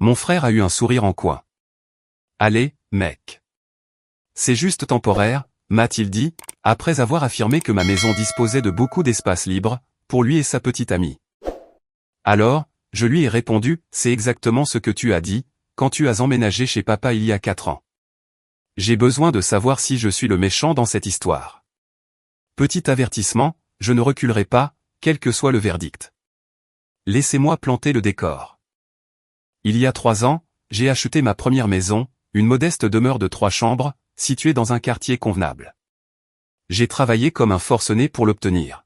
Mon frère a eu un sourire en coin. Allez, mec. C'est juste temporaire, m'a-t-il dit, après avoir affirmé que ma maison disposait de beaucoup d'espace libre, pour lui et sa petite amie. Alors, je lui ai répondu, c'est exactement ce que tu as dit, quand tu as emménagé chez papa il y a 4 ans. J'ai besoin de savoir si je suis le méchant dans cette histoire. Petit avertissement, je ne reculerai pas, quel que soit le verdict. Laissez-moi planter le décor. Il y a 3 ans, j'ai acheté ma première maison, une modeste demeure de 3 chambres, située dans un quartier convenable. J'ai travaillé comme un forcené pour l'obtenir.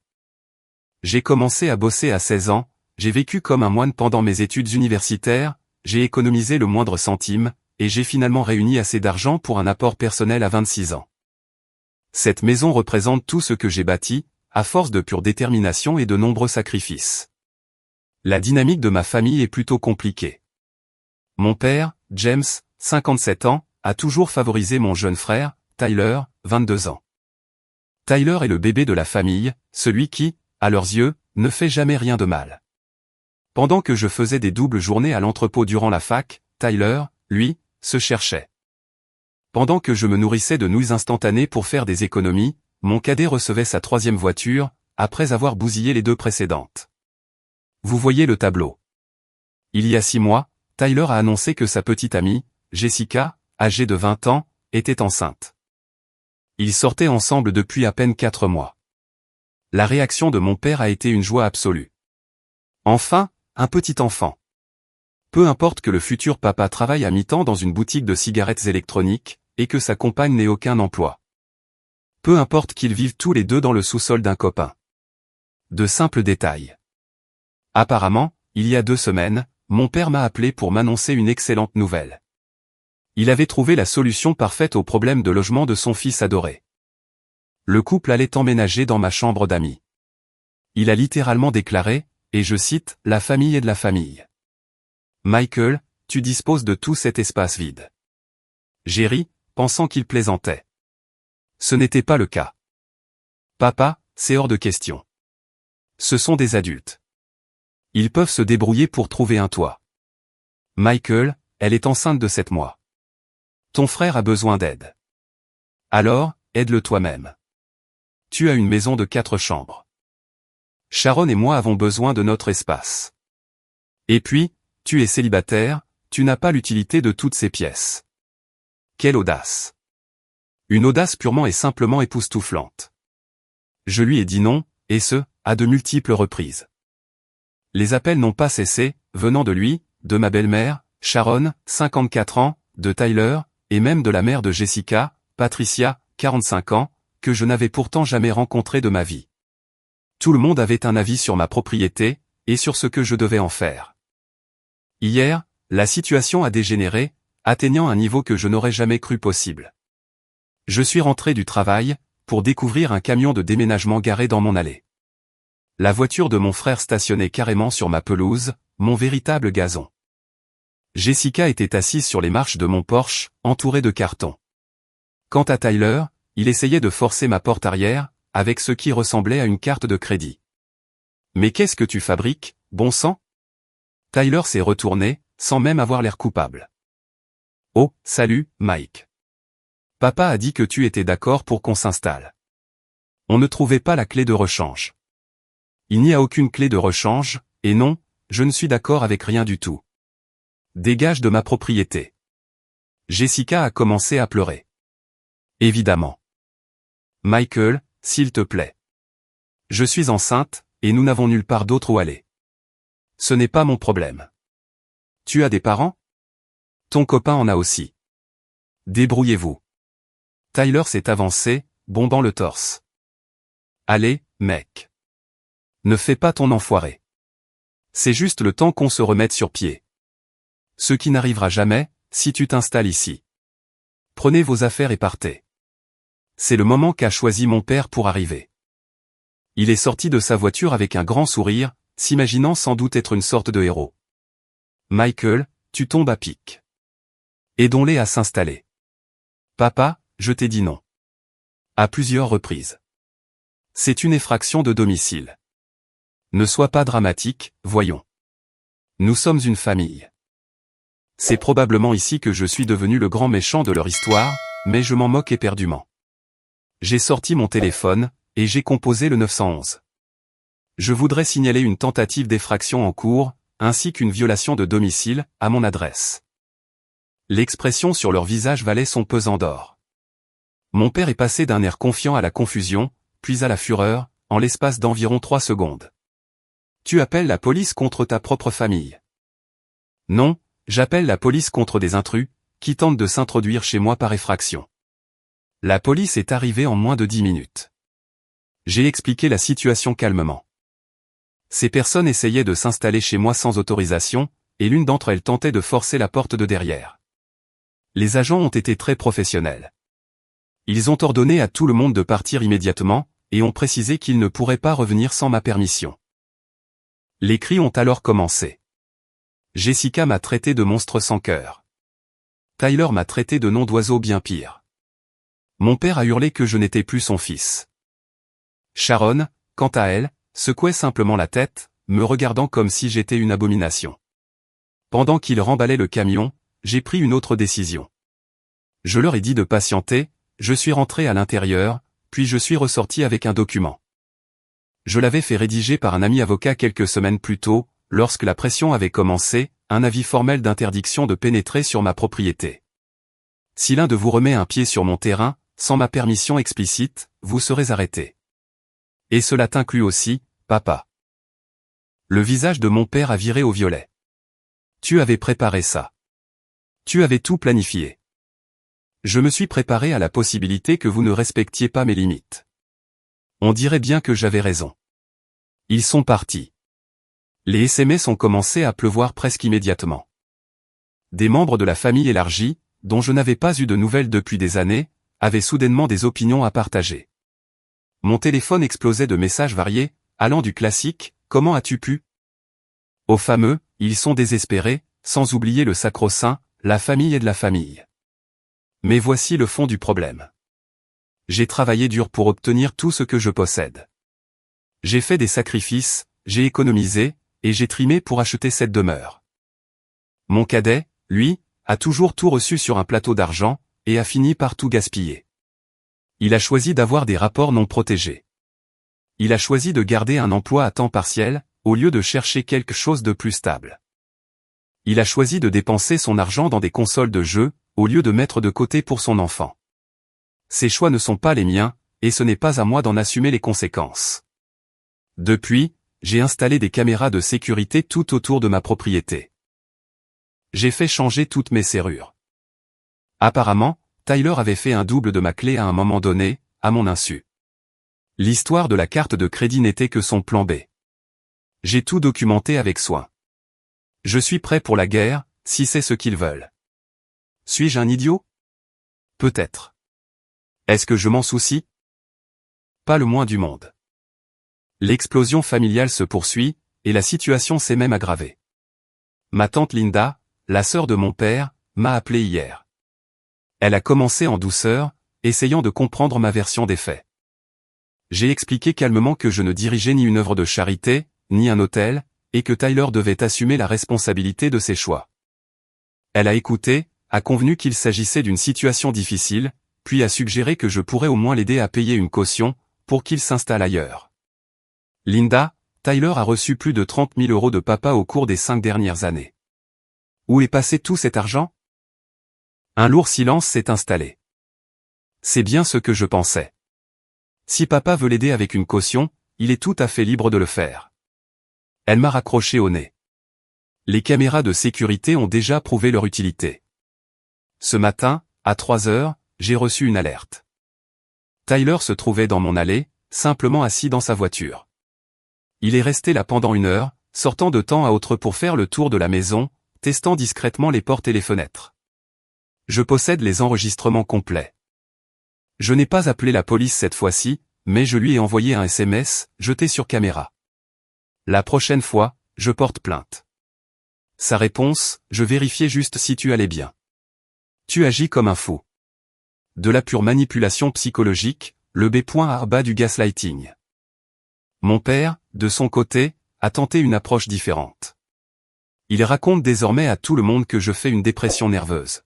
J'ai commencé à bosser à 16 ans, j'ai vécu comme un moine pendant mes études universitaires, j'ai économisé le moindre centime, et j'ai finalement réuni assez d'argent pour un apport personnel à 26 ans. Cette maison représente tout ce que j'ai bâti, à force de pure détermination et de nombreux sacrifices. La dynamique de ma famille est plutôt compliquée. Mon père, James, 57 ans, a toujours favorisé mon jeune frère, Tyler, 22 ans. Tyler est le bébé de la famille, celui qui, à leurs yeux, ne fait jamais rien de mal. Pendant que je faisais des doubles journées à l'entrepôt durant la fac, Tyler, lui, se cherchait. Pendant que je me nourrissais de nouilles instantanées pour faire des économies, mon cadet recevait sa 3e voiture, après avoir bousillé les 2 précédentes. Vous voyez le tableau. Il y a 6 mois, Tyler a annoncé que sa petite amie, Jessica, âgée de 20 ans, était enceinte. Ils sortaient ensemble depuis à peine 4 mois. La réaction de mon père a été une joie absolue. Enfin, un petit enfant. Peu importe que le futur papa travaille à mi-temps dans une boutique de cigarettes électroniques, et que sa compagne n'ait aucun emploi. Peu importe qu'ils vivent tous les deux dans le sous-sol d'un copain. De simples détails. Apparemment, il y a 2 semaines, mon père m'a appelé pour m'annoncer une excellente nouvelle. Il avait trouvé la solution parfaite au problème de logement de son fils adoré. Le couple allait emménager dans ma chambre d'amis. Il a littéralement déclaré, et je cite, « La famille est de la famille. Michael, tu disposes de tout cet espace vide. » J'ai ri, pensant qu'il plaisantait. Ce n'était pas le cas. Papa, c'est hors de question. Ce sont des adultes. Ils peuvent se débrouiller pour trouver un toit. Michael, elle est enceinte de 7 mois. Ton frère a besoin d'aide. Alors, aide-le toi-même. Tu as une maison de 4 chambres. Sharon et moi avons besoin de notre espace. Et puis, tu es célibataire, tu n'as pas l'utilité de toutes ces pièces. Quelle audace! Une audace purement et simplement époustouflante. Je lui ai dit non, et ce, à de multiples reprises. Les appels n'ont pas cessé, venant de lui, de ma belle-mère, Sharon, 54 ans, de Tyler, et même de la mère de Jessica, Patricia, 45 ans, que je n'avais pourtant jamais rencontrée de ma vie. Tout le monde avait un avis sur ma propriété, et sur ce que je devais en faire. Hier, la situation a dégénéré, atteignant un niveau que je n'aurais jamais cru possible. Je suis rentré du travail, pour découvrir un camion de déménagement garé dans mon allée. La voiture de mon frère stationnait carrément sur ma pelouse, mon véritable gazon. Jessica était assise sur les marches de mon Porsche, entourée de cartons. Quant à Tyler, il essayait de forcer ma porte arrière, avec ce qui ressemblait à une carte de crédit. « Mais qu'est-ce que tu fabriques, bon sang ?» Tyler s'est retourné, sans même avoir l'air coupable. « Oh, salut, Mike. Papa a dit que tu étais d'accord pour qu'on s'installe. On ne trouvait pas la clé de rechange. » Il n'y a aucune clé de rechange, et non, je ne suis d'accord avec rien du tout. Dégage de ma propriété. Jessica a commencé à pleurer. Évidemment. Michael, s'il te plaît. Je suis enceinte, et nous n'avons nulle part d'autre où aller. Ce n'est pas mon problème. Tu as des parents? Ton copain en a aussi. Débrouillez-vous. Tyler s'est avancé, bombant le torse. Allez, mec. Ne fais pas ton enfoiré. C'est juste le temps qu'on se remette sur pied. Ce qui n'arrivera jamais, si tu t'installes ici. Prenez vos affaires et partez. C'est le moment qu'a choisi mon père pour arriver. Il est sorti de sa voiture avec un grand sourire, s'imaginant sans doute être une sorte de héros. Michael, tu tombes à pic. Aidons-les à s'installer. Papa, je t'ai dit non. À plusieurs reprises. C'est une effraction de domicile. Ne sois pas dramatique, voyons. Nous sommes une famille. C'est probablement ici que je suis devenu le grand méchant de leur histoire, mais je m'en moque éperdument. J'ai sorti mon téléphone, et j'ai composé le 911. Je voudrais signaler une tentative d'effraction en cours, ainsi qu'une violation de domicile, à mon adresse. L'expression sur leur visage valait son pesant d'or. Mon père est passé d'un air confiant à la confusion, puis à la fureur, en l'espace d'environ 3 secondes. Tu appelles la police contre ta propre famille. Non, j'appelle la police contre des intrus, qui tentent de s'introduire chez moi par effraction. La police est arrivée en moins de 10 minutes. J'ai expliqué la situation calmement. Ces personnes essayaient de s'installer chez moi sans autorisation, et l'une d'entre elles tentait de forcer la porte de derrière. Les agents ont été très professionnels. Ils ont ordonné à tout le monde de partir immédiatement, et ont précisé qu'ils ne pourraient pas revenir sans ma permission. Les cris ont alors commencé. Jessica m'a traité de monstre sans cœur. Tyler m'a traité de nom d'oiseau bien pire. Mon père a hurlé que je n'étais plus son fils. Sharon, quant à elle, secouait simplement la tête, me regardant comme si j'étais une abomination. Pendant qu'ils remballaient le camion, j'ai pris une autre décision. Je leur ai dit de patienter, je suis rentré à l'intérieur, puis je suis ressorti avec un document. Je l'avais fait rédiger par un ami avocat quelques semaines plus tôt, lorsque la pression avait commencé, un avis formel d'interdiction de pénétrer sur ma propriété. Si l'un de vous remet un pied sur mon terrain, sans ma permission explicite, vous serez arrêté. Et cela t'inclut aussi, papa. Le visage de mon père a viré au violet. Tu avais préparé ça. Tu avais tout planifié. Je me suis préparé à la possibilité que vous ne respectiez pas mes limites. On dirait bien que j'avais raison. Ils sont partis. Les SMS ont commencé à pleuvoir presque immédiatement. Des membres de la famille élargie, dont je n'avais pas eu de nouvelles depuis des années, avaient soudainement des opinions à partager. Mon téléphone explosait de messages variés, allant du classique « Comment as-tu pu ?» au fameux « Ils sont désespérés », sans oublier le sacro-saint « La famille est de la famille ». Mais voici le fond du problème. J'ai travaillé dur pour obtenir tout ce que je possède. J'ai fait des sacrifices, j'ai économisé, et j'ai trimé pour acheter cette demeure. Mon cadet, lui, a toujours tout reçu sur un plateau d'argent, et a fini par tout gaspiller. Il a choisi d'avoir des rapports non protégés. Il a choisi de garder un emploi à temps partiel, au lieu de chercher quelque chose de plus stable. Il a choisi de dépenser son argent dans des consoles de jeux, au lieu de mettre de côté pour son enfant. Ces choix ne sont pas les miens, et ce n'est pas à moi d'en assumer les conséquences. Depuis, j'ai installé des caméras de sécurité tout autour de ma propriété. J'ai fait changer toutes mes serrures. Apparemment, Tyler avait fait un double de ma clé à un moment donné, à mon insu. L'histoire de la carte de crédit n'était que son plan B. J'ai tout documenté avec soin. Je suis prêt pour la guerre, si c'est ce qu'ils veulent. Suis-je un idiot? Peut-être. Est-ce que je m'en soucie? Pas le moins du monde. L'explosion familiale se poursuit, et la situation s'est même aggravée. Ma tante Linda, la sœur de mon père, m'a appelé hier. Elle a commencé en douceur, essayant de comprendre ma version des faits. J'ai expliqué calmement que je ne dirigeais ni une œuvre de charité, ni un hôtel, et que Tyler devait assumer la responsabilité de ses choix. Elle a écouté, a convenu qu'il s'agissait d'une situation difficile, puis a suggéré que je pourrais au moins l'aider à payer une caution, pour qu'il s'installe ailleurs. Linda, Tyler a reçu plus de 30 000 € de papa au cours des 5 dernières années. Où est passé tout cet argent? Un lourd silence s'est installé. C'est bien ce que je pensais. Si papa veut l'aider avec une caution, il est tout à fait libre de le faire. Elle m'a raccroché au nez. Les caméras de sécurité ont déjà prouvé leur utilité. Ce matin, à 3 heures, j'ai reçu une alerte. Tyler se trouvait dans mon allée, simplement assis dans sa voiture. Il est resté là pendant 1 heure, sortant de temps à autre pour faire le tour de la maison, testant discrètement les portes et les fenêtres. Je possède les enregistrements complets. Je n'ai pas appelé la police cette fois-ci, mais je lui ai envoyé un SMS, jeté sur caméra. La prochaine fois, je porte plainte. Sa réponse, je vérifiais juste si tu allais bien. Tu agis comme un fou. De la pure manipulation psychologique, le B.A. du gaslighting. Mon père, de son côté, a tenté une approche différente. Il raconte désormais à tout le monde que je fais une dépression nerveuse.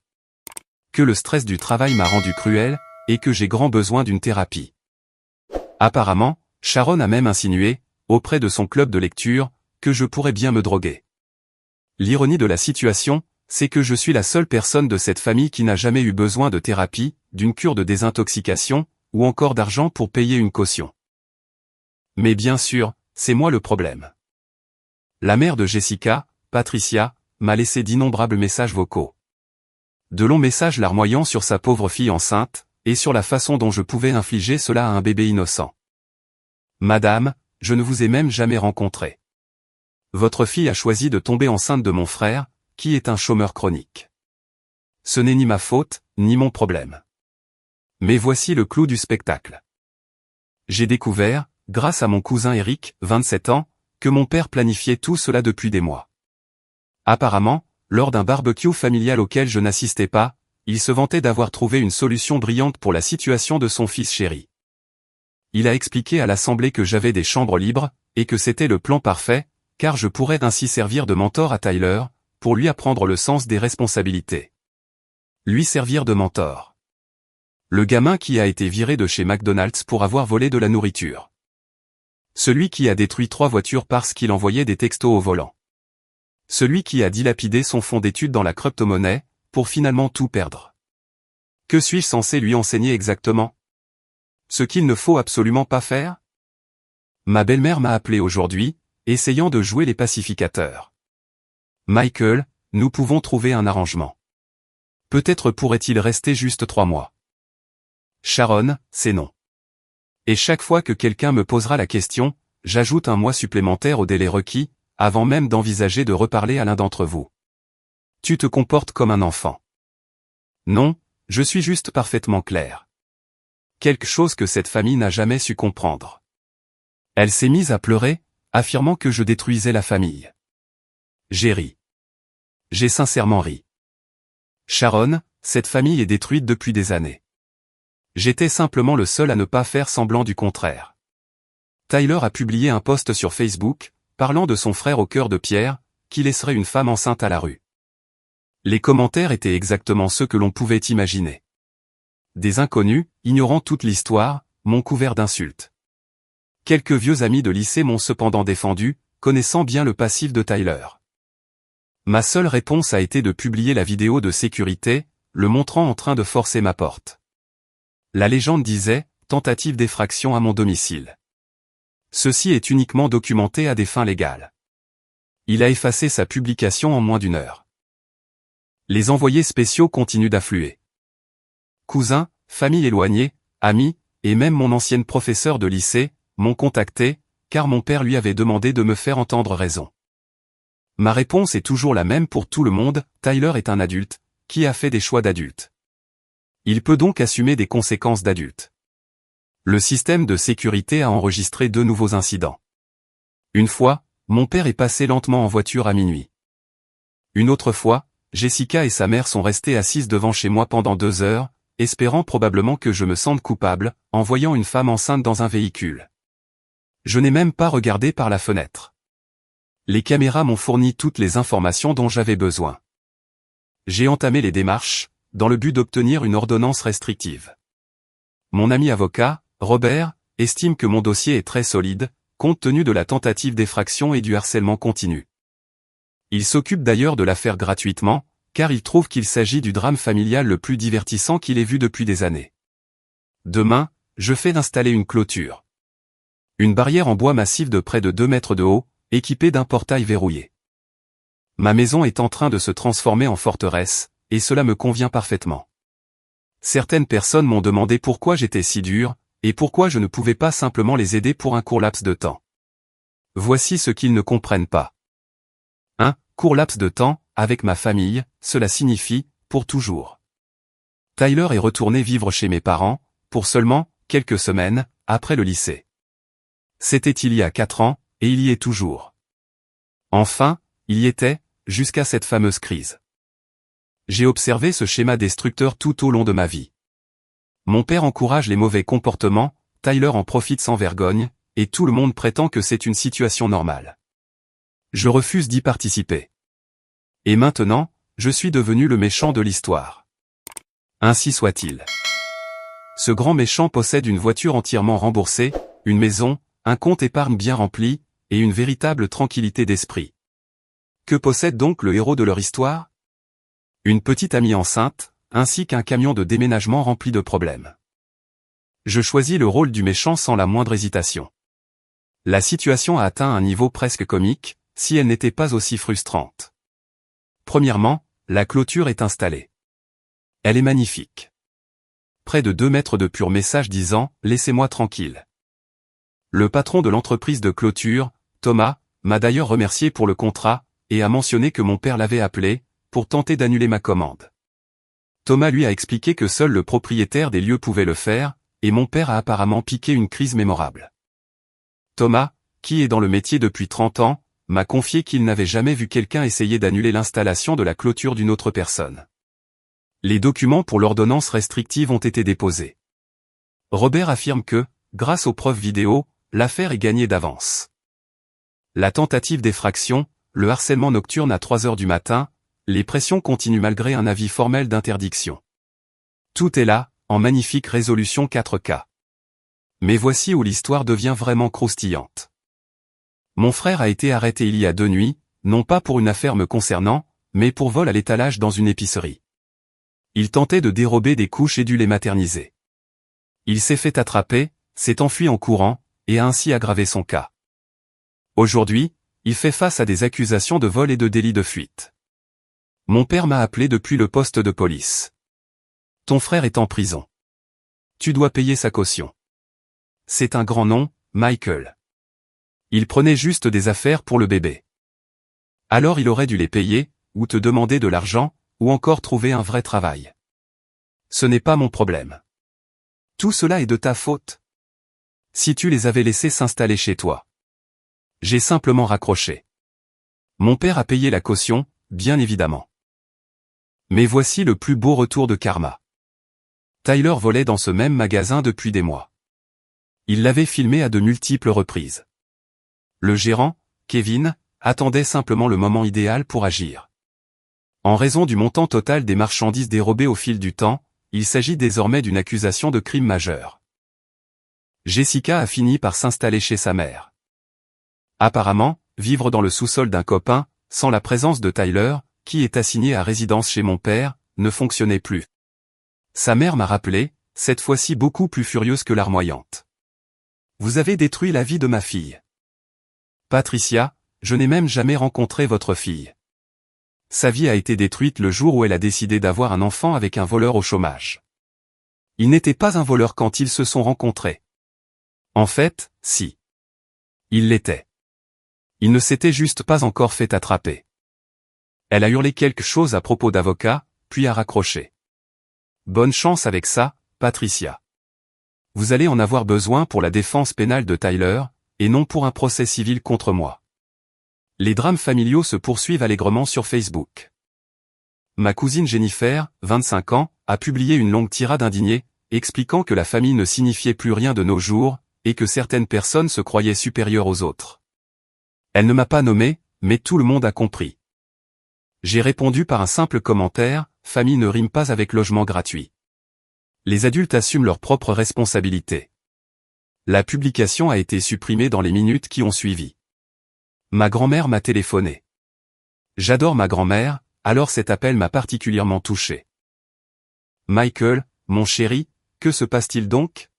Que le stress du travail m'a rendu cruel, et que j'ai grand besoin d'une thérapie. Apparemment, Sharon a même insinué, auprès de son club de lecture, que je pourrais bien me droguer. L'ironie de la situation, c'est que je suis la seule personne de cette famille qui n'a jamais eu besoin de thérapie, d'une cure de désintoxication, ou encore d'argent pour payer une caution. Mais bien sûr, c'est moi le problème. La mère de Jessica, Patricia, m'a laissé d'innombrables messages vocaux. De longs messages larmoyant sur sa pauvre fille enceinte, et sur la façon dont je pouvais infliger cela à un bébé innocent. Madame, je ne vous ai même jamais rencontré. Votre fille a choisi de tomber enceinte de mon frère, qui est un chômeur chronique. Ce n'est ni ma faute, ni mon problème. Mais voici le clou du spectacle. J'ai découvert, grâce à mon cousin Eric, 27 ans, que mon père planifiait tout cela depuis des mois. Apparemment, lors d'un barbecue familial auquel je n'assistais pas, il se vantait d'avoir trouvé une solution brillante pour la situation de son fils chéri. Il a expliqué à l'Assemblée que j'avais des chambres libres, et que c'était le plan parfait, car je pourrais ainsi servir de mentor à Tyler, pour lui apprendre le sens des responsabilités. Lui servir de mentor. Le gamin qui a été viré de chez McDonald's pour avoir volé de la nourriture. Celui qui a détruit 3 voitures parce qu'il envoyait des textos au volant. Celui qui a dilapidé son fonds d'études dans la crypto-monnaie, pour finalement tout perdre. Que suis-je censé lui enseigner exactement? Ce qu'il ne faut absolument pas faire? Ma belle-mère m'a appelé aujourd'hui, essayant de jouer les pacificateurs. Michael, nous pouvons trouver un arrangement. Peut-être pourrait-il rester juste 3 mois. Sharon, c'est non. Et chaque fois que quelqu'un me posera la question, j'ajoute un mois supplémentaire au délai requis, avant même d'envisager de reparler à l'un d'entre vous. Tu te comportes comme un enfant. Non, je suis juste parfaitement clair. Quelque chose que cette famille n'a jamais su comprendre. Elle s'est mise à pleurer, affirmant que je détruisais la famille. J'ai ri. J'ai sincèrement ri. Sharon, cette famille est détruite depuis des années. J'étais simplement le seul à ne pas faire semblant du contraire. Tyler a publié un post sur Facebook, parlant de son frère au cœur de pierre, qui laisserait une femme enceinte à la rue. Les commentaires étaient exactement ceux que l'on pouvait imaginer. Des inconnus, ignorant toute l'histoire, m'ont couvert d'insultes. Quelques vieux amis de lycée m'ont cependant défendu, connaissant bien le passif de Tyler. Ma seule réponse a été de publier la vidéo de sécurité, le montrant en train de forcer ma porte. La légende disait, tentative d'effraction à mon domicile. Ceci est uniquement documenté à des fins légales. Il a effacé sa publication en moins d'1 heure. Les envoyés spéciaux continuent d'affluer. Cousins, famille éloignée, amis, et même mon ancienne professeure de lycée, m'ont contacté, car mon père lui avait demandé de me faire entendre raison. Ma réponse est toujours la même pour tout le monde, Tyler est un adulte, qui a fait des choix d'adulte. Il peut donc assumer des conséquences d'adulte. Le système de sécurité a enregistré 2 nouveaux incidents. Une fois, mon père est passé lentement en voiture à minuit. Une autre fois, Jessica et sa mère sont restées assises devant chez moi pendant 2 heures, espérant probablement que je me sente coupable, en voyant une femme enceinte dans un véhicule. Je n'ai même pas regardé par la fenêtre. Les caméras m'ont fourni toutes les informations dont j'avais besoin. J'ai entamé les démarches, dans le but d'obtenir une ordonnance restrictive. Mon ami avocat, Robert, estime que mon dossier est très solide, compte tenu de la tentative d'effraction et du harcèlement continu. Il s'occupe d'ailleurs de l'affaire gratuitement, car il trouve qu'il s'agit du drame familial le plus divertissant qu'il ait vu depuis des années. Demain, je fais d'installer une clôture. Une barrière en bois massif de près de 2 mètres de haut, équipée d'un portail verrouillé. Ma maison est en train de se transformer en forteresse, et cela me convient parfaitement. Certaines personnes m'ont demandé pourquoi j'étais si dur, et pourquoi je ne pouvais pas simplement les aider pour un court laps de temps. Voici ce qu'ils ne comprennent pas. Court laps de temps, avec ma famille, cela signifie, pour toujours. Tyler est retourné vivre chez mes parents, pour seulement, quelques semaines, après le lycée. C'était il y a 4 ans, et il y est toujours. Enfin, il y était, jusqu'à cette fameuse crise. J'ai observé ce schéma destructeur tout au long de ma vie. Mon père encourage les mauvais comportements, Tyler en profite sans vergogne, et tout le monde prétend que c'est une situation normale. Je refuse d'y participer. Et maintenant, je suis devenu le méchant de l'histoire. Ainsi soit-il. Ce grand méchant possède une voiture entièrement remboursée, une maison, un compte épargne bien rempli, et une véritable tranquillité d'esprit. Que possède donc le héros de leur histoire? Une petite amie enceinte, ainsi qu'un camion de déménagement rempli de problèmes. Je choisis le rôle du méchant sans la moindre hésitation. La situation a atteint un niveau presque comique, si elle n'était pas aussi frustrante. Premièrement, la clôture est installée. Elle est magnifique. Près de 2 mètres de pur message disant « Laissez-moi tranquille ». Le patron de l'entreprise de clôture, Thomas, m'a d'ailleurs remercié pour le contrat, et a mentionné que mon père l'avait appelé, pour tenter d'annuler ma commande. Thomas lui a expliqué que seul le propriétaire des lieux pouvait le faire, et mon père a apparemment piqué une crise mémorable. Thomas, qui est dans le métier depuis 30 ans, m'a confié qu'il n'avait jamais vu quelqu'un essayer d'annuler l'installation de la clôture d'une autre personne. Les documents pour l'ordonnance restrictive ont été déposés. Robert affirme que, grâce aux preuves vidéo, l'affaire est gagnée d'avance. La tentative d'effraction, le harcèlement nocturne à 3 heures du matin, les pressions continuent malgré un avis formel d'interdiction. Tout est là, en magnifique résolution 4K. Mais voici où l'histoire devient vraiment croustillante. Mon frère a été arrêté il y a 2 nuits, non pas pour une affaire me concernant, mais pour vol à l'étalage dans une épicerie. Il tentait de dérober des couches et dut les materniser. Il s'est fait attraper, s'est enfui en courant, et a ainsi aggravé son cas. Aujourd'hui, il fait face à des accusations de vol et de délit de fuite. Mon père m'a appelé depuis le poste de police. Ton frère est en prison. Tu dois payer sa caution. C'est un grand nom, Michael. Il prenait juste des affaires pour le bébé. Alors il aurait dû les payer, ou te demander de l'argent, ou encore trouver un vrai travail. Ce n'est pas mon problème. Tout cela est de ta faute. Si tu les avais laissés s'installer chez toi. J'ai simplement raccroché. Mon père a payé la caution, bien évidemment. Mais voici le plus beau retour de karma. Tyler volait dans ce même magasin depuis des mois. Il l'avait filmé à de multiples reprises. Le gérant, Kevin, attendait simplement le moment idéal pour agir. En raison du montant total des marchandises dérobées au fil du temps, il s'agit désormais d'une accusation de crime majeur. Jessica a fini par s'installer chez sa mère. Apparemment, vivre dans le sous-sol d'un copain, sans la présence de Tyler, qui est assigné à résidence chez mon père, ne fonctionnait plus. Sa mère m'a rappelé, cette fois-ci beaucoup plus furieuse que larmoyante. Vous avez détruit la vie de ma fille. Patricia, je n'ai même jamais rencontré votre fille. Sa vie a été détruite le jour où elle a décidé d'avoir un enfant avec un voleur au chômage. Il n'était pas un voleur quand ils se sont rencontrés. En fait, si. Il l'était. Il ne s'était juste pas encore fait attraper. Elle a hurlé quelque chose à propos d'avocat, puis a raccroché. Bonne chance avec ça, Patricia. Vous allez en avoir besoin pour la défense pénale de Tyler, et non pour un procès civil contre moi. Les drames familiaux se poursuivent allègrement sur Facebook. Ma cousine Jennifer, 25 ans, a publié une longue tirade indignée, expliquant que la famille ne signifiait plus rien de nos jours, et que certaines personnes se croyaient supérieures aux autres. Elle ne m'a pas nommé, mais tout le monde a compris. J'ai répondu par un simple commentaire, famille ne rime pas avec logement gratuit. Les adultes assument leurs propres responsabilités. La publication a été supprimée dans les minutes qui ont suivi. Ma grand-mère m'a téléphoné. J'adore ma grand-mère, alors cet appel m'a particulièrement touché. Michael, mon chéri, que se passe-t-il donc?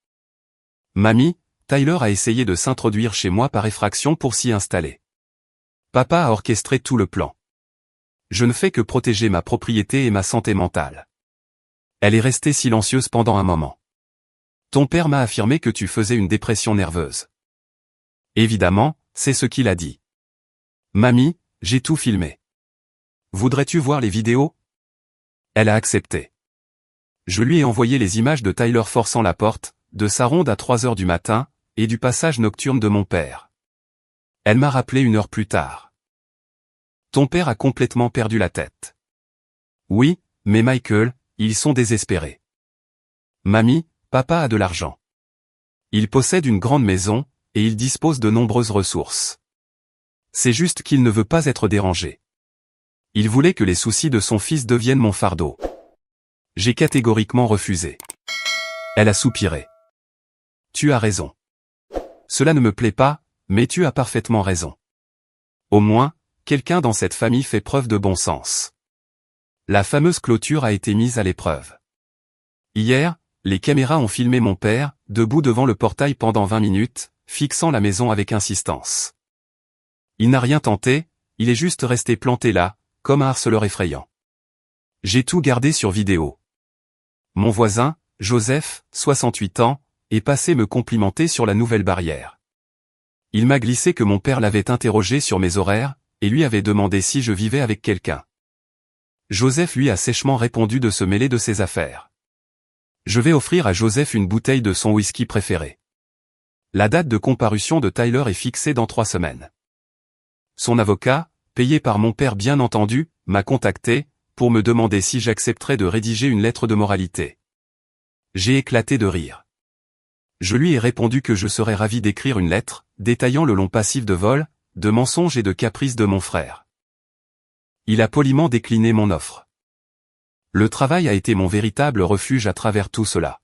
Mamie, Tyler a essayé de s'introduire chez moi par effraction pour s'y installer. Papa a orchestré tout le plan. Je ne fais que protéger ma propriété et ma santé mentale. Elle est restée silencieuse pendant un moment. Ton père m'a affirmé que tu faisais une dépression nerveuse. Évidemment, c'est ce qu'il a dit. Mamie, j'ai tout filmé. Voudrais-tu voir les vidéos? Elle a accepté. Je lui ai envoyé les images de Tyler forçant la porte, de sa ronde à 3 heures du matin, et du passage nocturne de mon père. Elle m'a rappelé 1 heure plus tard. Ton père a complètement perdu la tête. Oui, mais Michael, ils sont désespérés. Mamie, papa a de l'argent. Il possède une grande maison, et il dispose de nombreuses ressources. C'est juste qu'il ne veut pas être dérangé. Il voulait que les soucis de son fils deviennent mon fardeau. J'ai catégoriquement refusé. Elle a soupiré. Tu as raison. Cela ne me plaît pas, mais tu as parfaitement raison. Au moins, quelqu'un dans cette famille fait preuve de bon sens. La fameuse clôture a été mise à l'épreuve. Hier, les caméras ont filmé mon père, debout devant le portail pendant 20 minutes, fixant la maison avec insistance. Il n'a rien tenté, il est juste resté planté là, comme un harceleur effrayant. J'ai tout gardé sur vidéo. Mon voisin, Joseph, 68 ans, est passé me complimenter sur la nouvelle barrière. Il m'a glissé que mon père l'avait interrogé sur mes horaires, et lui avait demandé si je vivais avec quelqu'un. Joseph lui a sèchement répondu de se mêler de ses affaires. Je vais offrir à Joseph une bouteille de son whisky préféré. La date de comparution de Tyler est fixée dans 3 semaines. Son avocat, payé par mon père bien entendu, m'a contacté, pour me demander si j'accepterais de rédiger une lettre de moralité. J'ai éclaté de rire. Je lui ai répondu que je serais ravi d'écrire une lettre, détaillant le long passif de vol, de mensonges et de caprices de mon frère. Il a poliment décliné mon offre. Le travail a été mon véritable refuge à travers tout cela.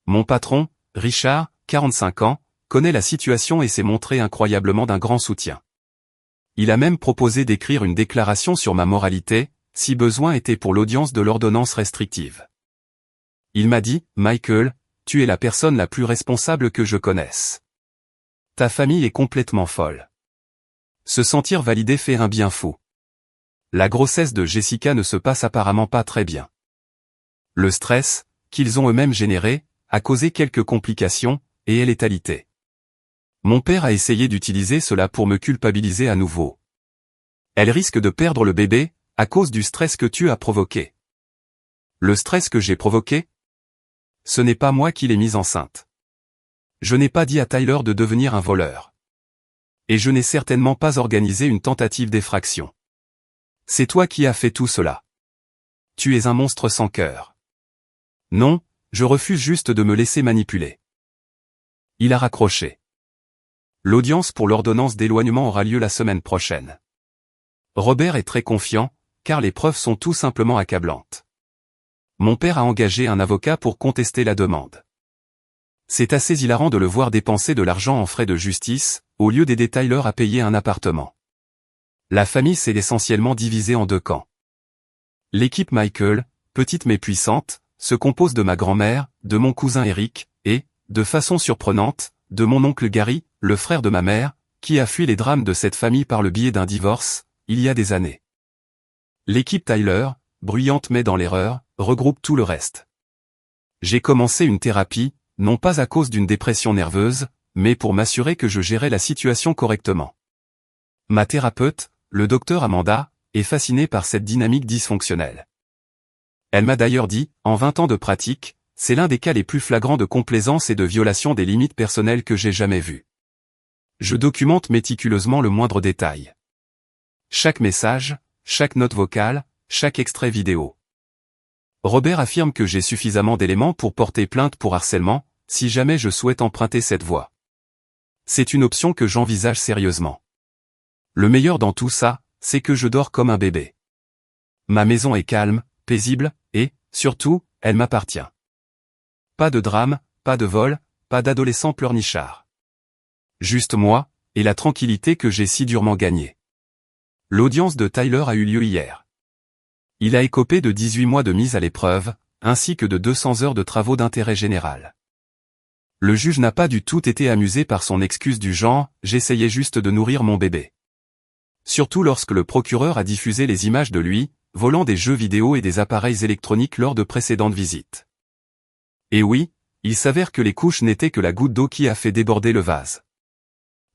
Mon patron, Richard, 45 ans, connaît la situation et s'est montré incroyablement d'un grand soutien. Il a même proposé d'écrire une déclaration sur ma moralité, si besoin était pour l'audience de l'ordonnance restrictive. Il m'a dit, « Michael, tu es la personne la plus responsable que je connaisse. Ta famille est complètement folle. » Se sentir validé fait un bien fou. La grossesse de Jessica ne se passe apparemment pas très bien. Le stress, qu'ils ont eux-mêmes généré, a causé quelques complications, et elle est alitée. Mon père a essayé d'utiliser cela pour me culpabiliser à nouveau. Elle risque de perdre le bébé, à cause du stress que tu as provoqué. Le stress que j'ai provoqué? Ce n'est pas moi qui l'ai mise enceinte. Je n'ai pas dit à Tyler de devenir un voleur. Et je n'ai certainement pas organisé une tentative d'effraction. C'est toi qui as fait tout cela. Tu es un monstre sans cœur. Non, je refuse juste de me laisser manipuler. Il a raccroché. L'audience pour l'ordonnance d'éloignement aura lieu la semaine prochaine. Robert est très confiant, car les preuves sont tout simplement accablantes. Mon père a engagé un avocat pour contester la demande. C'est assez hilarant de le voir dépenser de l'argent en frais de justice, au lieu d'aider Tyler à payer un appartement. La famille s'est essentiellement divisée en 2 camps. L'équipe Michael, petite mais puissante, se compose de ma grand-mère, de mon cousin Eric, et, de façon surprenante, de mon oncle Gary, le frère de ma mère, qui a fui les drames de cette famille par le biais d'un divorce, il y a des années. L'équipe Tyler, bruyante mais dans l'erreur, regroupe tout le reste. J'ai commencé une thérapie, non pas à cause d'une dépression nerveuse, mais pour m'assurer que je gérais la situation correctement. Ma thérapeute, le docteur Amanda, est fascinée par cette dynamique dysfonctionnelle. Elle m'a d'ailleurs dit, en 20 ans de pratique, c'est l'un des cas les plus flagrants de complaisance et de violation des limites personnelles que j'ai jamais vu. Je documente méticuleusement le moindre détail. Chaque message, chaque note vocale, chaque extrait vidéo. Robert affirme que j'ai suffisamment d'éléments pour porter plainte pour harcèlement, si jamais je souhaite emprunter cette voie. C'est une option que j'envisage sérieusement. Le meilleur dans tout ça, c'est que je dors comme un bébé. Ma maison est calme, paisible, et, surtout, elle m'appartient. Pas de drame, pas de vol, pas d'adolescent pleurnichard. Juste moi, et la tranquillité que j'ai si durement gagnée. L'audience de Tyler a eu lieu hier. Il a écopé de 18 mois de mise à l'épreuve, ainsi que de 200 heures de travaux d'intérêt général. Le juge n'a pas du tout été amusé par son excuse du genre « j'essayais juste de nourrir mon bébé ». Surtout lorsque le procureur a diffusé les images de lui, volant des jeux vidéo et des appareils électroniques lors de précédentes visites. Et oui, il s'avère que les couches n'étaient que la goutte d'eau qui a fait déborder le vase.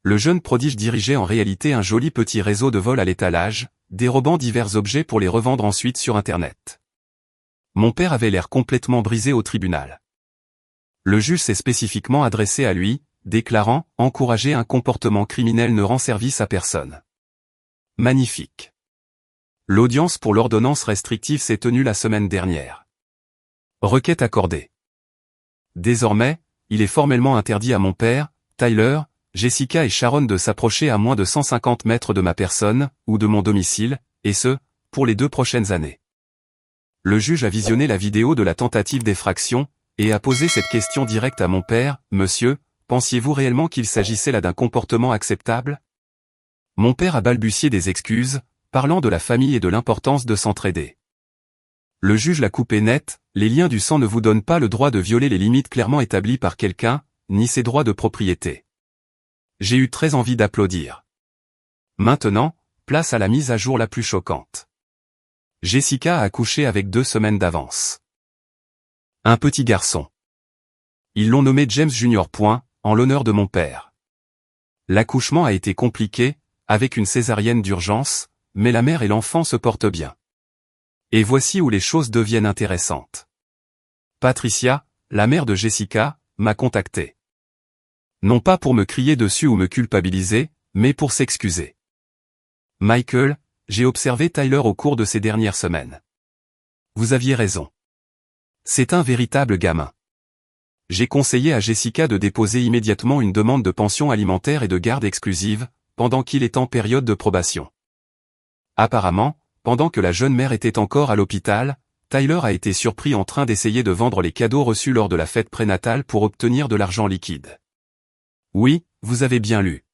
Le jeune prodige dirigeait en réalité un joli petit réseau de vol à l'étalage, dérobant divers objets pour les revendre ensuite sur Internet. Mon père avait l'air complètement brisé au tribunal. Le juge s'est spécifiquement adressé à lui, déclarant « encourager un comportement criminel ne rend service à personne ». Magnifique. L'audience pour l'ordonnance restrictive s'est tenue la semaine dernière. Requête accordée. Désormais, il est formellement interdit à mon père, Tyler, Jessica et Sharon de s'approcher à moins de 150 mètres de ma personne, ou de mon domicile, et ce, pour les 2 prochaines années. Le juge a visionné la vidéo de la tentative d'effraction, et a posé cette question directe à mon père: « Monsieur, pensiez-vous réellement qu'il s'agissait là d'un comportement acceptable ?» Mon père a balbutié des excuses, parlant de la famille et de l'importance de s'entraider. Le juge l'a coupé net: « Les liens du sang ne vous donnent pas le droit de violer les limites clairement établies par quelqu'un, ni ses droits de propriété. » J'ai eu très envie d'applaudir. Maintenant, place à la mise à jour la plus choquante. Jessica a accouché avec 2 semaines d'avance. Un petit garçon. Ils l'ont nommé James Jr. En l'honneur de mon père. L'accouchement a été compliqué, avec une césarienne d'urgence, mais la mère et l'enfant se portent bien. Et voici où les choses deviennent intéressantes. Patricia, la mère de Jessica, m'a contacté. Non pas pour me crier dessus ou me culpabiliser, mais pour s'excuser. « Michael, j'ai observé Tyler au cours de ces dernières semaines. Vous aviez raison. C'est un véritable gamin. J'ai conseillé à Jessica de déposer immédiatement une demande de pension alimentaire et de garde exclusive, pendant qu'il est en période de probation. Apparemment, pendant que la jeune mère était encore à l'hôpital, Tyler a été surpris en train d'essayer de vendre les cadeaux reçus lors de la fête prénatale pour obtenir de l'argent liquide. Oui, vous avez bien lu.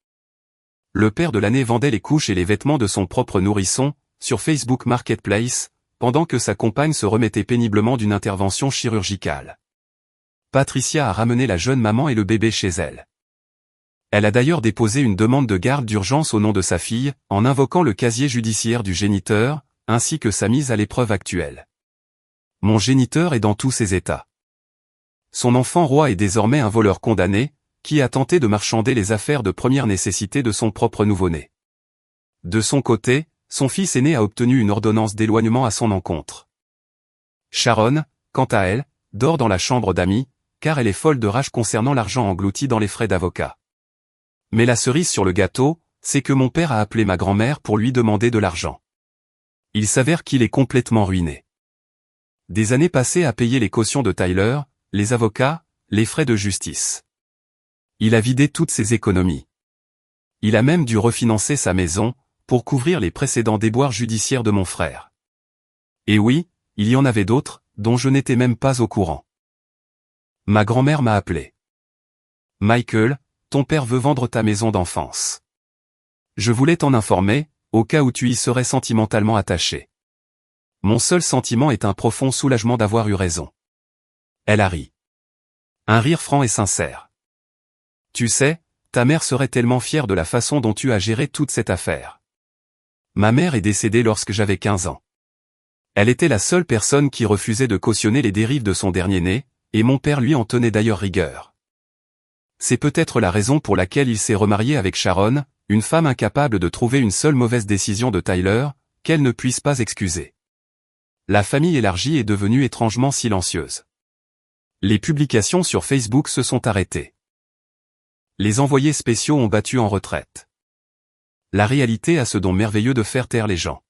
Le père de l'année vendait les couches et les vêtements de son propre nourrisson, sur Facebook Marketplace, pendant que sa compagne se remettait péniblement d'une intervention chirurgicale. Patricia a ramené la jeune maman et le bébé chez elle. Elle a d'ailleurs déposé une demande de garde d'urgence au nom de sa fille, en invoquant le casier judiciaire du géniteur, ainsi que sa mise à l'épreuve actuelle. Mon géniteur est dans tous ses états. Son enfant roi est désormais un voleur condamné, qui a tenté de marchander les affaires de première nécessité de son propre nouveau-né. De son côté, son fils aîné a obtenu une ordonnance d'éloignement à son encontre. Sharon, quant à elle, dort dans la chambre d'amis, car elle est folle de rage concernant l'argent englouti dans les frais d'avocat. Mais la cerise sur le gâteau, c'est que mon père a appelé ma grand-mère pour lui demander de l'argent. Il s'avère qu'il est complètement ruiné. Des années passées à payer les cautions de Tyler, les avocats, les frais de justice. Il a vidé toutes ses économies. Il a même dû refinancer sa maison, pour couvrir les précédents déboires judiciaires de mon frère. Et oui, il y en avait d'autres, dont je n'étais même pas au courant. Ma grand-mère m'a appelé. « Michael, ton père veut vendre ta maison d'enfance. Je voulais t'en informer, au cas où tu y serais sentimentalement attaché. Mon seul sentiment est un profond soulagement d'avoir eu raison. » Elle a ri. Un rire franc et sincère. Tu sais, ta mère serait tellement fière de la façon dont tu as géré toute cette affaire. Ma mère est décédée lorsque j'avais 15 ans. Elle était la seule personne qui refusait de cautionner les dérives de son dernier-né, et mon père lui en tenait d'ailleurs rigueur. C'est peut-être la raison pour laquelle il s'est remarié avec Sharon, une femme incapable de trouver une seule mauvaise décision de Tyler, qu'elle ne puisse pas excuser. La famille élargie est devenue étrangement silencieuse. Les publications sur Facebook se sont arrêtées. Les envoyés spéciaux ont battu en retraite. La réalité a ce don merveilleux de faire taire les gens.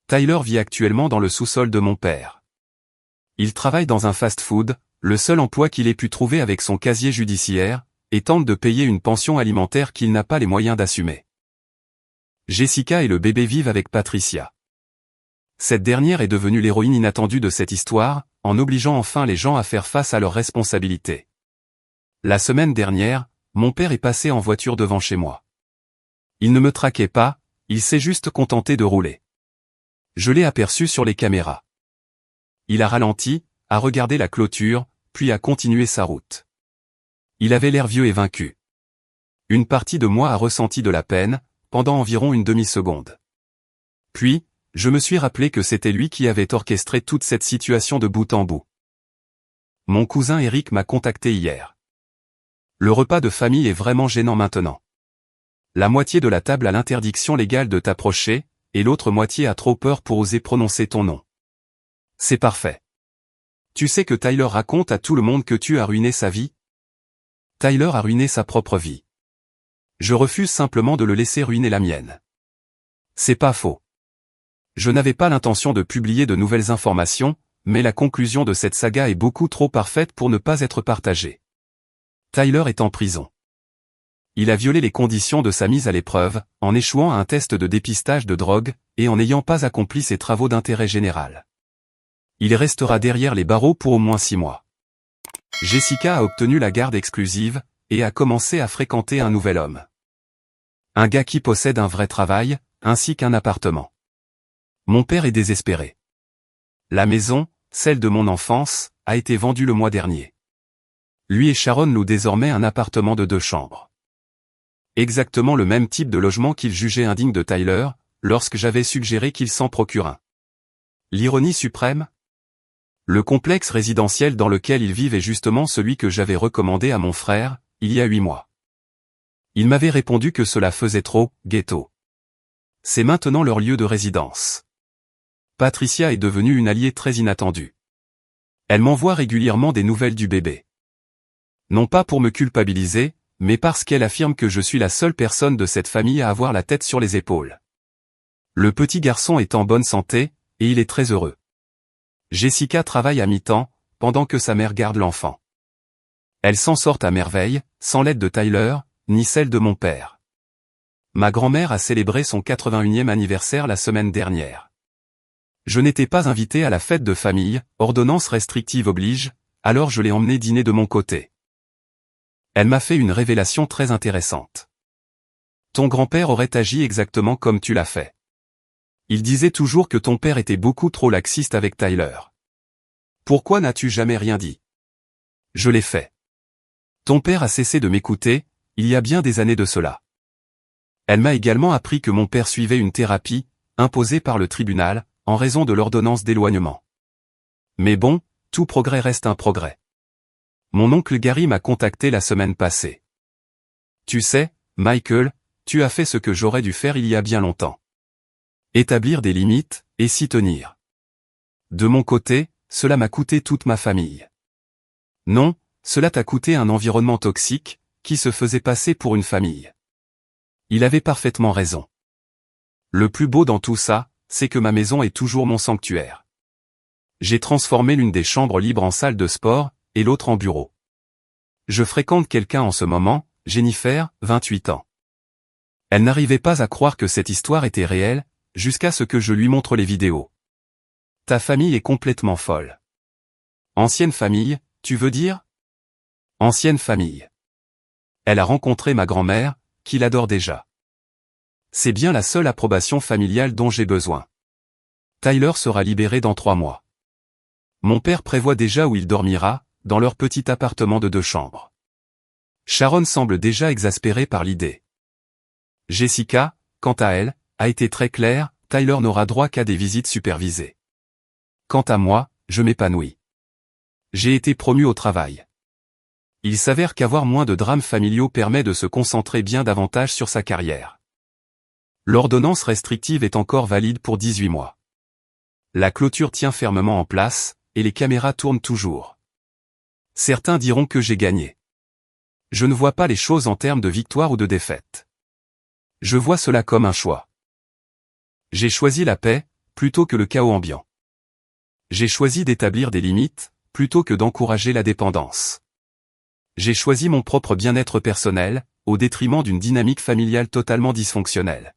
Tyler vit actuellement dans le sous-sol de mon père. Il travaille dans un fast-food, le seul emploi qu'il ait pu trouver avec son casier judiciaire, et tente de payer une pension alimentaire qu'il n'a pas les moyens d'assumer. Jessica et le bébé vivent avec Patricia. Cette dernière est devenue l'héroïne inattendue de cette histoire, en obligeant enfin les gens à faire face à leurs responsabilités. La semaine dernière, mon père est passé en voiture devant chez moi. Il ne me traquait pas, il s'est juste contenté de rouler. Je l'ai aperçu sur les caméras. Il a ralenti, a regardé la clôture, puis a continué sa route. Il avait l'air vieux et vaincu. Une partie de moi a ressenti de la peine, pendant environ une demi-seconde. Puis, je me suis rappelé que c'était lui qui avait orchestré toute cette situation de bout en bout. Mon cousin Eric m'a contacté hier. Le repas de famille est vraiment gênant maintenant. La moitié de la table a l'interdiction légale de t'approcher, et l'autre moitié a trop peur pour oser prononcer ton nom. C'est parfait. Tu sais que Tyler raconte à tout le monde que tu as ruiné sa vie? Tyler a ruiné sa propre vie. Je refuse simplement de le laisser ruiner la mienne. C'est pas faux. Je n'avais pas l'intention de publier de nouvelles informations, mais la conclusion de cette saga est beaucoup trop parfaite pour ne pas être partagée. Tyler est en prison. il a violé les conditions de sa mise à l'épreuve, en échouant à un test de dépistage de drogue, et en n'ayant pas accompli ses travaux d'intérêt général. Il restera derrière les barreaux pour au moins 6 mois. Jessica a obtenu la garde exclusive, et a commencé à fréquenter un nouvel homme. Un gars qui possède un vrai travail, ainsi qu'un appartement. Mon père est désespéré. La maison, celle de mon enfance, a été vendue le mois dernier. Lui et Sharon louent désormais un appartement de 2 chambres. Exactement le même type de logement qu'il jugeait indigne de Tyler, lorsque j'avais suggéré qu'il s'en procure un. L'ironie suprême ? Le complexe résidentiel dans lequel ils vivent est justement celui que j'avais recommandé à mon frère, il y a 8 mois. Il m'avait répondu que cela faisait trop « ghetto ». C'est maintenant leur lieu de résidence. Patricia est devenue une alliée très inattendue. Elle m'envoie régulièrement des nouvelles du bébé. Non pas pour me culpabiliser, mais parce qu'elle affirme que je suis la seule personne de cette famille à avoir la tête sur les épaules. Le petit garçon est en bonne santé, et il est très heureux. Jessica travaille à mi-temps, pendant que sa mère garde l'enfant. Elle s'en sort à merveille, sans l'aide de Tyler, ni celle de mon père. Ma grand-mère a célébré son 81e anniversaire la semaine dernière. Je n'étais pas invité à la fête de famille, ordonnance restrictive oblige, alors je l'ai emmenée dîner de mon côté. Elle m'a fait une révélation très intéressante. Ton grand-père aurait agi exactement comme tu l'as fait. Il disait toujours que ton père était beaucoup trop laxiste avec Tyler. Pourquoi n'as-tu jamais rien dit? Je l'ai fait. Ton père a cessé de m'écouter, il y a bien des années de cela. Elle m'a également appris que mon père suivait une thérapie, imposée par le tribunal, en raison de l'ordonnance d'éloignement. Mais bon, tout progrès reste un progrès. Mon oncle Gary m'a contacté la semaine passée. Tu sais, Michael, tu as fait ce que j'aurais dû faire il y a bien longtemps. Établir des limites, et s'y tenir. De mon côté, cela m'a coûté toute ma famille. Non, cela t'a coûté un environnement toxique, qui se faisait passer pour une famille. Il avait parfaitement raison. Le plus beau dans tout ça, c'est que ma maison est toujours mon sanctuaire. J'ai transformé l'une des chambres libres en salle de sport, et l'autre en bureau. Je fréquente quelqu'un en ce moment, Jennifer, 28 ans. Elle n'arrivait pas à croire que cette histoire était réelle, jusqu'à ce que je lui montre les vidéos. Ta famille est complètement folle. Ancienne famille, tu veux dire? Ancienne famille. Elle a rencontré ma grand-mère, qui l'adore déjà. C'est bien la seule approbation familiale dont j'ai besoin. Tyler sera libéré dans 3 mois. Mon père prévoit déjà où il dormira, dans leur petit appartement de 2 chambres. Sharon semble déjà exaspérée par l'idée. Jessica, quant à elle, a été très claire, Tyler n'aura droit qu'à des visites supervisées. Quant à moi, je m'épanouis. J'ai été promu au travail. Il s'avère qu'avoir moins de drames familiaux permet de se concentrer bien davantage sur sa carrière. L'ordonnance restrictive est encore valide pour 18 mois. La clôture tient fermement en place, et les caméras tournent toujours. Certains diront que j'ai gagné. Je ne vois pas les choses en termes de victoire ou de défaite. Je vois cela comme un choix. J'ai choisi la paix, plutôt que le chaos ambiant. J'ai choisi d'établir des limites, plutôt que d'encourager la dépendance. J'ai choisi mon propre bien-être personnel, au détriment d'une dynamique familiale totalement dysfonctionnelle.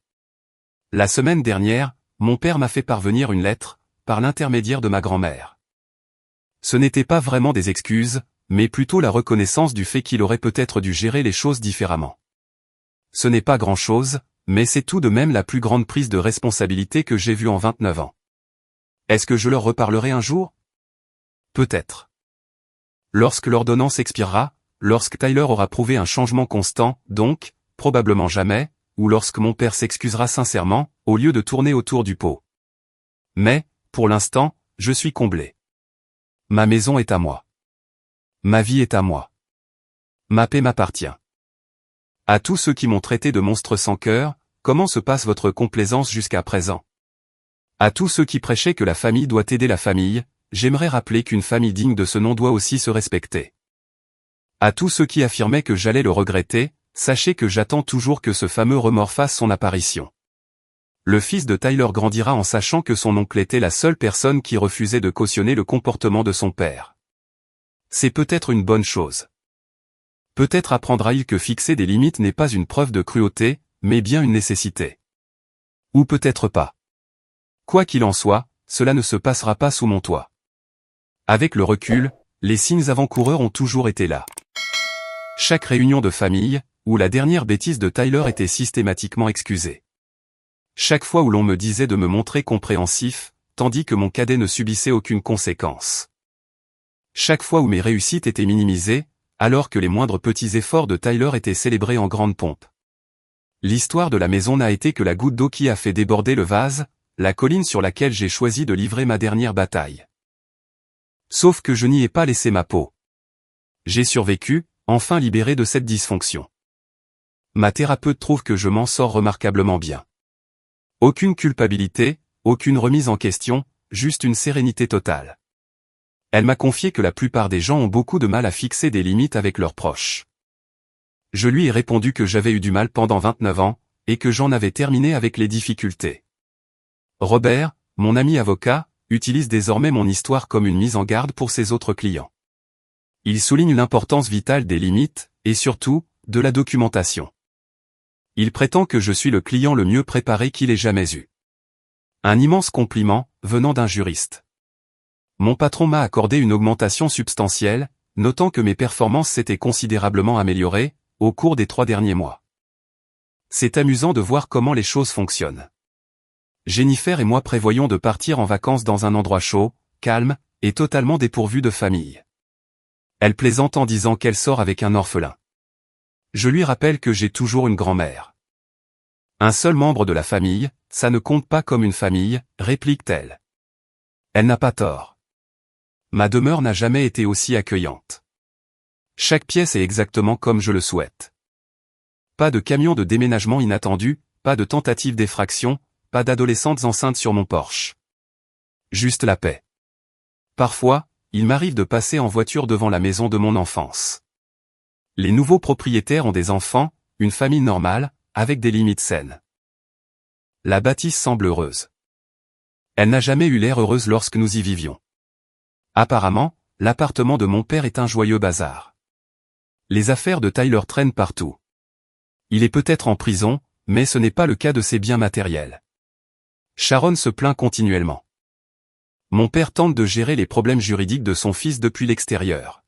La semaine dernière, mon père m'a fait parvenir une lettre, par l'intermédiaire de ma grand-mère. Ce n'était pas vraiment des excuses, mais plutôt la reconnaissance du fait qu'il aurait peut-être dû gérer les choses différemment. Ce n'est pas grand-chose, mais c'est tout de même la plus grande prise de responsabilité que j'ai vue en 29 ans. Est-ce que je leur reparlerai un jour? Peut-être. Lorsque l'ordonnance expirera, lorsque Tyler aura prouvé un changement constant, donc, probablement jamais, ou lorsque mon père s'excusera sincèrement, au lieu de tourner autour du pot. Mais, pour l'instant, je suis comblé. Ma maison est à moi. Ma vie est à moi. Ma paix m'appartient. À tous ceux qui m'ont traité de monstre sans cœur, comment se passe votre complaisance jusqu'à présent? À tous ceux qui prêchaient que la famille doit aider la famille, j'aimerais rappeler qu'une famille digne de ce nom doit aussi se respecter. À tous ceux qui affirmaient que j'allais le regretter, sachez que j'attends toujours que ce fameux remords fasse son apparition. Le fils de Tyler grandira en sachant que son oncle était la seule personne qui refusait de cautionner le comportement de son père. C'est peut-être une bonne chose. Peut-être apprendra-t-il que fixer des limites n'est pas une preuve de cruauté, mais bien une nécessité. Ou peut-être pas. Quoi qu'il en soit, cela ne se passera pas sous mon toit. Avec le recul, les signes avant-coureurs ont toujours été là. Chaque réunion de famille, où la dernière bêtise de Tyler était systématiquement excusée. Chaque fois où l'on me disait de me montrer compréhensif, tandis que mon cadet ne subissait aucune conséquence. Chaque fois où mes réussites étaient minimisées, alors que les moindres petits efforts de Tyler étaient célébrés en grande pompe. L'histoire de la maison n'a été que la goutte d'eau qui a fait déborder le vase, la colline sur laquelle j'ai choisi de livrer ma dernière bataille. Sauf que je n'y ai pas laissé ma peau. J'ai survécu, enfin libéré de cette dysfonction. Ma thérapeute trouve que je m'en sors remarquablement bien. Aucune culpabilité, aucune remise en question, juste une sérénité totale. Elle m'a confié que la plupart des gens ont beaucoup de mal à fixer des limites avec leurs proches. Je lui ai répondu que j'avais eu du mal pendant 29 ans, et que j'en avais terminé avec les difficultés. Robert, mon ami avocat, utilise désormais mon histoire comme une mise en garde pour ses autres clients. Il souligne l'importance vitale des limites, et surtout, de la documentation. Il prétend que je suis le client le mieux préparé qu'il ait jamais eu. Un immense compliment, venant d'un juriste. Mon patron m'a accordé une augmentation substantielle, notant que mes performances s'étaient considérablement améliorées, au cours des 3 derniers mois. C'est amusant de voir comment les choses fonctionnent. Jennifer et moi prévoyons de partir en vacances dans un endroit chaud, calme, et totalement dépourvu de famille. Elle plaisante en disant qu'elle sort avec un orphelin. Je lui rappelle que j'ai toujours une grand-mère. Un seul membre de la famille, ça ne compte pas comme une famille, réplique-t-elle. Elle n'a pas tort. Ma demeure n'a jamais été aussi accueillante. Chaque pièce est exactement comme je le souhaite. Pas de camion de déménagement inattendu, pas de tentative d'effraction, pas d'adolescentes enceintes sur mon porche. Juste la paix. Parfois, il m'arrive de passer en voiture devant la maison de mon enfance. Les nouveaux propriétaires ont des enfants, une famille normale, avec des limites saines. La bâtisse semble heureuse. Elle n'a jamais eu l'air heureuse lorsque nous y vivions. Apparemment, l'appartement de mon père est un joyeux bazar. Les affaires de Tyler traînent partout. Il est peut-être en prison, mais ce n'est pas le cas de ses biens matériels. Sharon se plaint continuellement. Mon père tente de gérer les problèmes juridiques de son fils depuis l'extérieur.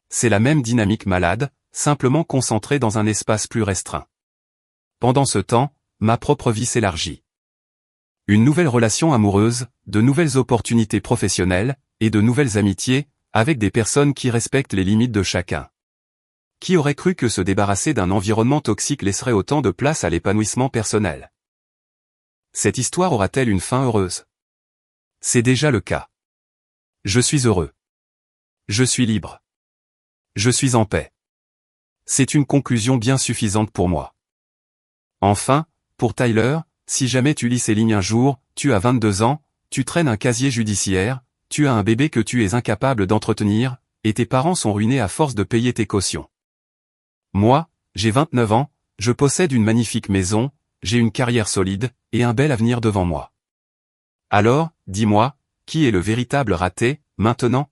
C'est la même dynamique malade, simplement concentrée dans un espace plus restreint. Pendant ce temps, ma propre vie s'élargit. Une nouvelle relation amoureuse, de nouvelles opportunités professionnelles, et de nouvelles amitiés, avec des personnes qui respectent les limites de chacun. Qui aurait cru que se débarrasser d'un environnement toxique laisserait autant de place à l'épanouissement personnel? Cette histoire aura-t-elle une fin heureuse? C'est déjà le cas. Je suis heureux. Je suis libre. Je suis en paix. C'est une conclusion bien suffisante pour moi. Enfin, pour Tyler, si jamais tu lis ces lignes un jour, tu as 22 ans, tu traînes un casier judiciaire, tu as un bébé que tu es incapable d'entretenir, et tes parents sont ruinés à force de payer tes cautions. Moi, j'ai 29 ans, je possède une magnifique maison, j'ai une carrière solide, et un bel avenir devant moi. Alors, dis-moi, qui est le véritable raté, maintenant?